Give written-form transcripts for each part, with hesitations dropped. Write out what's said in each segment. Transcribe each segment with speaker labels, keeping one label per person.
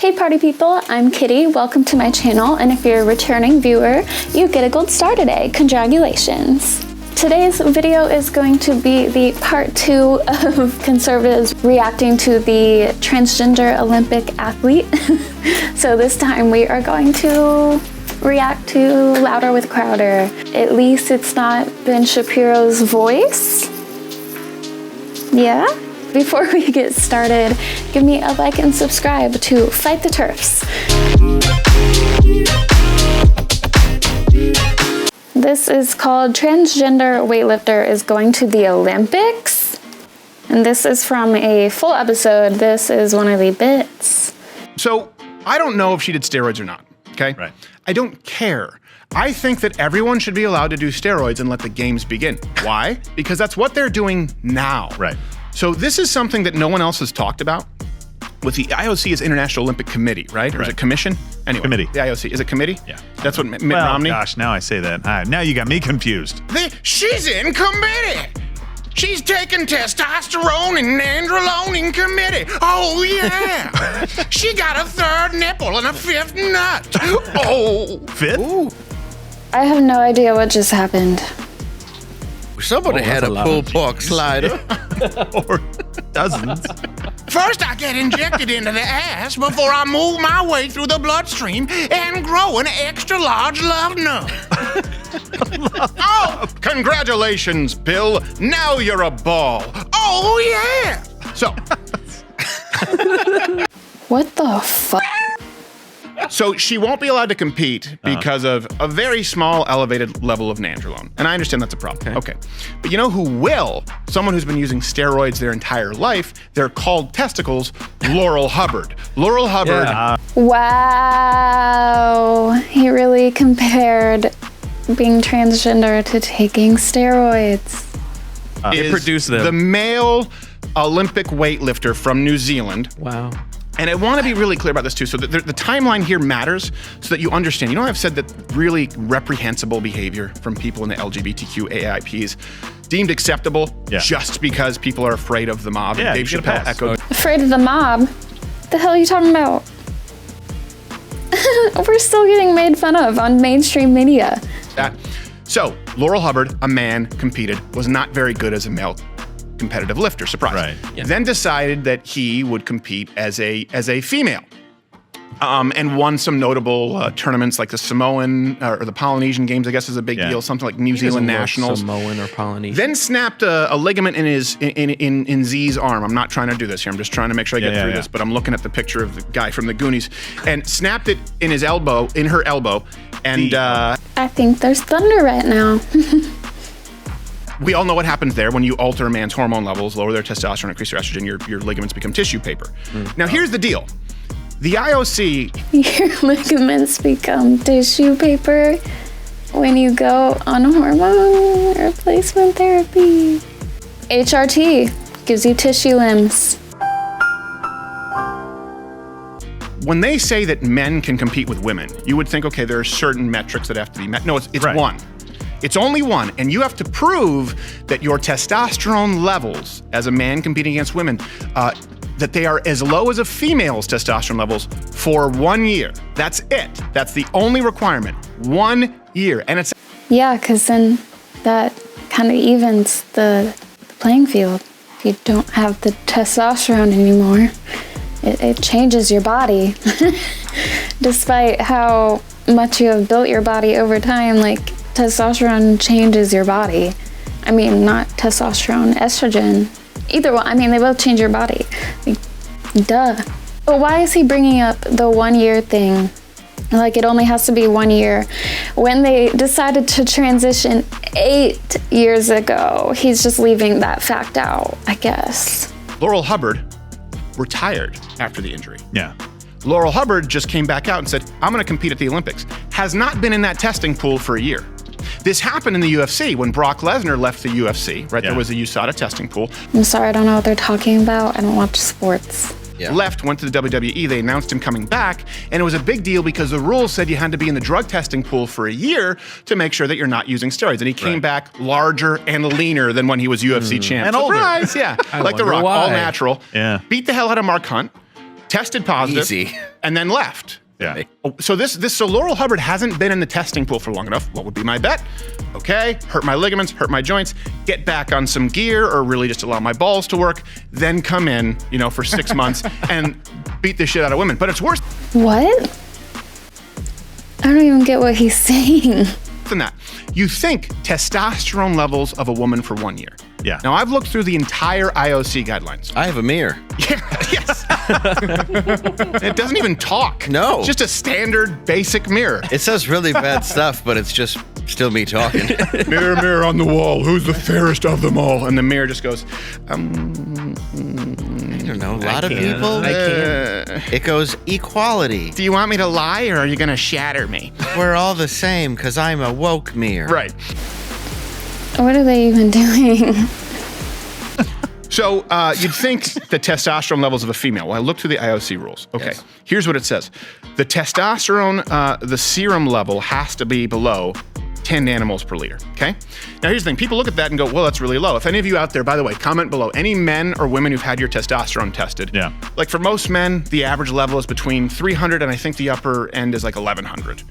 Speaker 1: Hey party people, I'm Kitty. Welcome to my channel, and if you're a returning viewer, you get a gold star today. Congratulations. Today's video is going to be the part 2 of conservatives reacting to the transgender Olympic athlete. So this time we are going to react to Louder with Crowder. At least it's not Ben Shapiro's voice. Yeah? Before we get started, give me a like and subscribe to Fight the Turfs. This is called Transgender Weightlifter is Going to the Olympics. And this is from a full episode. This is one of the bits.
Speaker 2: So, I don't know if she did steroids or not, okay?
Speaker 3: Right.
Speaker 2: I don't care. I think that everyone should be allowed to do steroids and let the games begin. Why? Because that's what they're doing now.
Speaker 3: Right.
Speaker 2: So this is something that no one else has talked about. With the IOC is International Olympic Committee, right? Or is it commission? Anyway,
Speaker 3: Committee.
Speaker 2: The IOC. Is it committee?
Speaker 3: Yeah.
Speaker 2: That's what Mitt Romney?
Speaker 3: Gosh, now I say that. Now you got me confused.
Speaker 2: She's in committee. She's taking testosterone and nandrolone in committee. Oh, yeah. She got a third nipple and a fifth nut. Oh.
Speaker 3: Fifth?
Speaker 2: Ooh.
Speaker 1: I have no idea what just happened.
Speaker 4: Somebody had a pulled pork slider.
Speaker 3: Or dozens.
Speaker 2: First, I get injected into the ass before I move my way through the bloodstream and grow an extra large love nut. Oh, congratulations, Bill. Now you're a ball. Oh, yeah. So.
Speaker 1: What the fuck?
Speaker 2: So she won't be allowed to compete because of a very small elevated level of nandrolone. And I understand that's a problem. Okay. But you know who will? Someone who's been using steroids their entire life. They're called testicles. Laurel Hubbard. Laurel Hubbard.
Speaker 3: Yeah.
Speaker 1: Wow. He really compared being transgender to taking steroids.
Speaker 2: Is
Speaker 4: produced them.
Speaker 2: the male Olympic weightlifter from New Zealand.
Speaker 4: Wow.
Speaker 2: And I want to be really clear about this too, so that the timeline here matters so that you understand. You know, I've said that really reprehensible behavior from people in the LGBTQ AIPs deemed acceptable just because people are afraid of the mob.
Speaker 3: Yeah,
Speaker 2: And Dave
Speaker 3: you get a
Speaker 2: Chappelle
Speaker 3: pass.
Speaker 2: echoed.
Speaker 1: Afraid of the mob? What the hell are you talking about? We're still getting made fun of on mainstream media.
Speaker 2: that. So Laurel Hubbard, a man, competed, was not very good as a male competitive lifter, surprise.
Speaker 3: Right.
Speaker 4: Yeah.
Speaker 2: Then decided that he would compete as a female. And won some notable tournaments like the Samoan or the Polynesian Games, I guess is a big deal, something like New Zealand Nationals.
Speaker 4: Samoan or Polynesian.
Speaker 2: Then snapped a ligament in his in Z's arm. I'm not trying to do this here. I'm just trying to make sure I get through this. But I'm looking at the picture of the guy from the Goonies, and snapped it in her elbow, and
Speaker 1: I think there's thunder right now.
Speaker 2: we all know what happens there when you alter a man's hormone levels, lower their testosterone, increase their estrogen. Your ligaments become tissue paper. Now here's the deal. The IOC...
Speaker 1: Your ligaments become tissue paper when you go on hormone replacement therapy. HRT gives you tissue limbs.
Speaker 2: When they say that men can compete with women, you would think, okay, there are certain metrics that have to be met. No, it's one. It's only one, and you have to prove that your testosterone levels as a man competing against women, that they are as low as a female's testosterone levels for 1 year. That's it. That's the only requirement. 1 year. And it's...
Speaker 1: Yeah, because then that kind of evens the playing field. If you don't have the testosterone anymore, it changes your body. Despite how much you have built your body over time, like, testosterone changes your body. I mean, not testosterone, estrogen. Either one. I mean, they both change your body. Like, duh. But why is he bringing up the 1 year thing? Like, it only has to be 1 year. When they decided to transition 8 years ago, he's just leaving that fact out, I guess.
Speaker 2: Laurel Hubbard retired after the injury.
Speaker 3: Yeah.
Speaker 2: Laurel Hubbard just came back out and said, I'm going to compete at the Olympics. Has not been in that testing pool for a year. This happened in the UFC when Brock Lesnar left the UFC, right?
Speaker 3: Yeah.
Speaker 2: There was a USADA testing pool.
Speaker 1: I'm sorry, I don't know what they're talking about. I don't watch sports.
Speaker 4: Yeah.
Speaker 2: Left, went to the WWE, they announced him coming back, and it was a big deal because the rules said you had to be in the drug testing pool for a year to make sure that you're not using steroids. And he came back larger and leaner than when he was UFC champ.
Speaker 3: And older.
Speaker 2: Surprise, yeah. Like The Rock,
Speaker 4: why.
Speaker 2: all natural.
Speaker 3: Yeah.
Speaker 2: Beat the hell out of Mark Hunt. tested positive,
Speaker 4: Easy.
Speaker 2: and then left.
Speaker 3: Yeah.
Speaker 2: So Laurel Hubbard hasn't been in the testing pool for long enough. What would be my bet? Okay, hurt my ligaments, hurt my joints, get back on some gear, or really just allow my balls to work, then come in, for 6 months and beat the shit out of women. But it's worse
Speaker 1: What? I don't even get what he's saying.
Speaker 2: than that. You think testosterone levels of a woman for 1 year.
Speaker 3: Yeah.
Speaker 2: Now, I've looked through the entire IOC guidelines.
Speaker 4: I have a mirror.
Speaker 2: Yeah, yes. It doesn't even talk.
Speaker 4: No.
Speaker 2: It's just a standard basic mirror.
Speaker 4: It says really bad stuff, but it's just still me talking.
Speaker 2: Mirror, mirror on the wall, who's the fairest of them all? And the mirror just goes,
Speaker 4: I don't know. A lot of people. It goes equality.
Speaker 2: do you want me to lie or are you going to shatter me?
Speaker 4: We're all the same because I'm a woke mirror.
Speaker 2: Right.
Speaker 1: What are they even doing?
Speaker 2: So you'd think the testosterone levels of a female. Well, I looked through the IOC rules. Okay,
Speaker 4: Yes.
Speaker 2: Here's what it says. The testosterone, the serum level has to be below 10 nanomoles per liter, okay? Now here's the thing, people look at that and go, well, that's really low. If any of you out there, by the way, comment below, any men or women who've had your testosterone tested.
Speaker 3: Yeah.
Speaker 2: Like for most men, the average level is between 300 and I think the upper end is like 1100.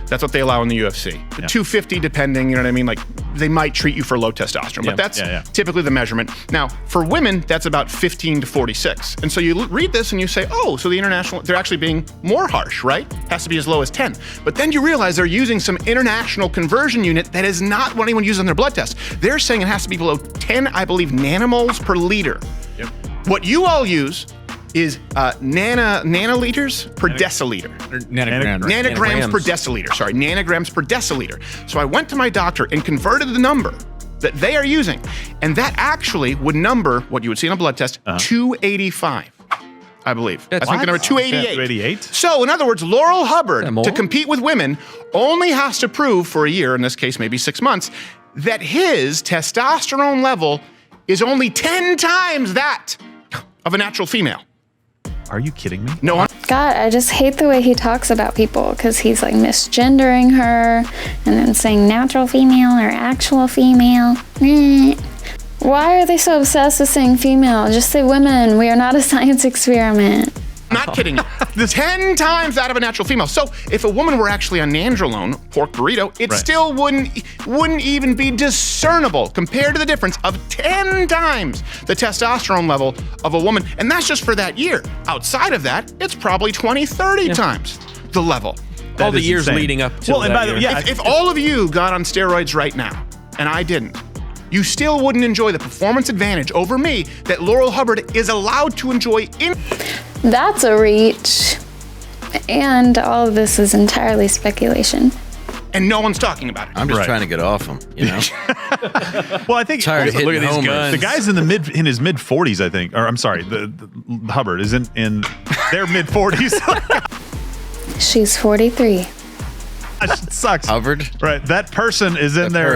Speaker 2: That's what they allow in the UFC. 250 depending, you know what I mean? Like they might treat you for low testosterone, but that's typically the measurement. Now, for women, that's about 15 to 46. And so you read this and you say, oh, so the international, they're actually being more harsh, right? Has to be as low as 10. But then you realize they're using some international conversion unit that is not what anyone uses on their blood test. They're saying it has to be below 10, I believe, nanomoles per liter.
Speaker 3: Yep.
Speaker 2: What you all use is nanoliters per deciliter. Nanograms per deciliter. Sorry, nanograms per deciliter. So I went to my doctor and converted the number that they are using, and that actually would number what you would see on a blood test, 285, I believe. I think the number 288.
Speaker 3: 288?
Speaker 2: So in other words, Laurel Hubbard, to compete with women, only has to prove for a year, in this case maybe 6 months, that his testosterone level is only 10 times that of a natural female.
Speaker 3: Are you kidding me?
Speaker 2: No,
Speaker 1: God, I just hate the way he talks about people because he's like misgendering her and then saying natural female or actual female. Why are they so obsessed with saying female? Just say women. We are not a science experiment.
Speaker 2: I'm not kidding you. 10 times that of a natural female. So if a woman were actually on nandrolone, pork burrito, it still wouldn't even be discernible compared to the difference of 10 times the testosterone level of a woman. And that's just for that year. Outside of that, it's probably 20, 30 times the level.
Speaker 5: All the years leading up to
Speaker 3: and by the way,
Speaker 2: If all of you got on steroids right now, and I didn't, you still wouldn't enjoy the performance advantage over me that Laurel Hubbard is allowed to enjoy in.
Speaker 1: That's a reach. And all of this is entirely speculation.
Speaker 2: And no one's talking about it.
Speaker 4: I'm just trying to get off him,
Speaker 3: Well, I think
Speaker 4: Tired of hitting
Speaker 5: look at these
Speaker 4: homers.
Speaker 5: guns.
Speaker 3: the guy's in his mid 40s, I think. Or I'm sorry, the Hubbard is in their mid 40s.
Speaker 1: She's 43.
Speaker 3: It sucks.
Speaker 4: Hubbard?
Speaker 3: Right. That person is in their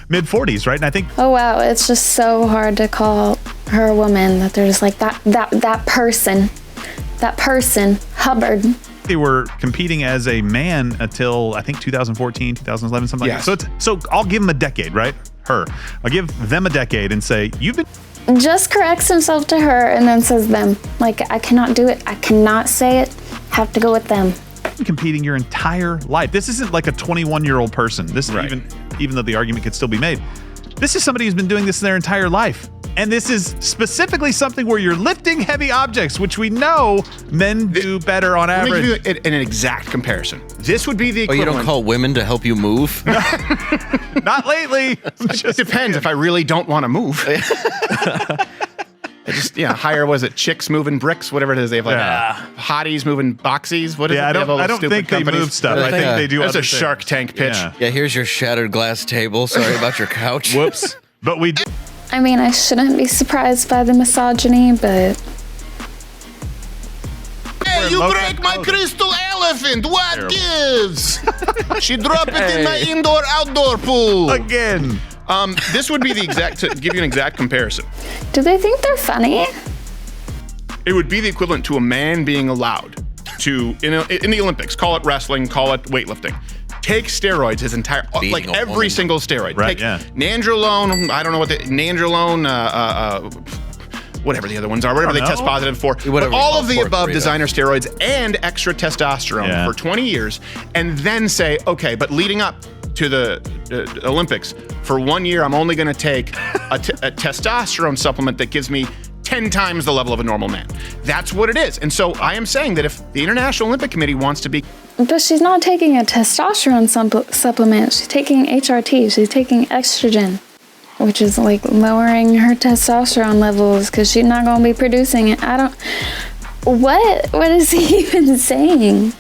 Speaker 3: mid 40s, right? And I think
Speaker 1: Oh wow, it's just so hard to call her a woman that they're just like that person, Hubbard.
Speaker 3: they were competing as a man until I think 2014, 2011, something like that. So I'll give him a decade, right? I'll give them a decade and say, you've been
Speaker 1: Just corrects himself to her and then says them. Like, I cannot do it. I cannot say it. Have to go with them.
Speaker 3: competing your entire life. This isn't like a 21-year-old person. This is even though the argument could still be made. This is somebody who's been doing this their entire life. And this is specifically something where you're lifting heavy objects, which we know men do better on average.
Speaker 2: Let me give you an exact comparison. This would be the equivalent.
Speaker 4: Oh, you don't call women to help you move?
Speaker 3: Not lately.
Speaker 2: It depends if I really don't want to move. I just, hire, was it chicks moving bricks, whatever it is. They have like hotties moving boxies. What is it?
Speaker 3: I don't think they move stuff. I think they do
Speaker 2: That's
Speaker 3: other
Speaker 2: a Shark Tank pitch.
Speaker 4: Yeah, here's your shattered glass table. Sorry about your couch.
Speaker 3: Whoops. But we do.
Speaker 1: I mean, I shouldn't be surprised by the misogyny, but...
Speaker 2: Hey, you break my crystal elephant. What gives? She dropped it in my indoor-outdoor pool.
Speaker 3: Again.
Speaker 2: This would be the exact, to give you an exact comparison.
Speaker 1: Do they think they're funny?
Speaker 2: It would be the equivalent to a man being allowed to, in the Olympics, call it wrestling, call it weightlifting, take steroids his entire, like every single steroid.
Speaker 3: Right,
Speaker 2: take nandrolone, I don't know what nandrolone, whatever the other ones are, whatever they test positive for.
Speaker 4: Whatever
Speaker 2: But all of the above
Speaker 4: Radar.
Speaker 2: designer steroids and extra testosterone for 20 years, and then say, okay, but leading up to the Olympics, for 1 year, I'm only going to take a testosterone supplement that gives me 10 times the level of a normal man. That's what it is. And so I am saying that if the International Olympic Committee wants to be...
Speaker 1: But she's not taking a testosterone supplement. She's taking HRT. She's taking estrogen, which is like lowering her testosterone levels because she's not going to be producing it. What is he even saying?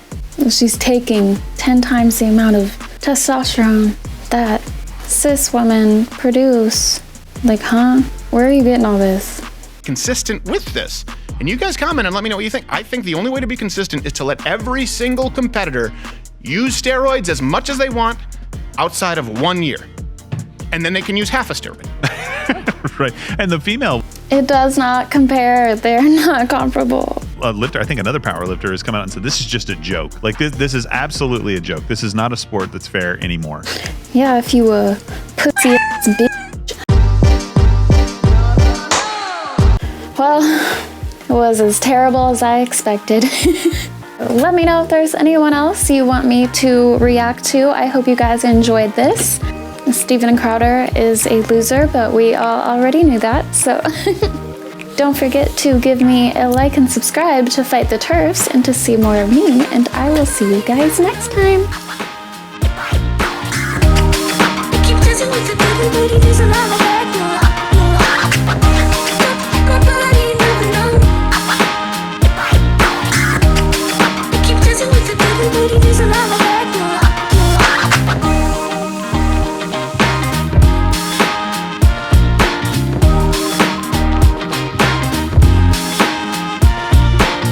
Speaker 1: She's taking 10 times the amount of testosterone that cis women produce. Like, huh? Where are you getting all this?
Speaker 2: Consistent with this. And you guys comment and let me know what you think. I think the only way to be consistent is to let every single competitor use steroids as much as they want outside of 1 year. And then they can use half a steroid.
Speaker 3: Right. And the female...
Speaker 1: It does not compare. They're not comparable.
Speaker 3: A lifter, I think another power lifter has come out and said, this is just a joke. Like, this is absolutely a joke. This is not a sport that's fair anymore.
Speaker 1: Yeah, if you a pussy-ass bitch. Well, it was as terrible as I expected. Let me know if there's anyone else you want me to react to. I hope you guys enjoyed this. Steven Crowder is a loser, but we all already knew that, so don't forget to give me a like and subscribe to fight the turfs and to see more of me, and I will see you guys next time.
Speaker 6: Keep dancing with the devil, but it is alive.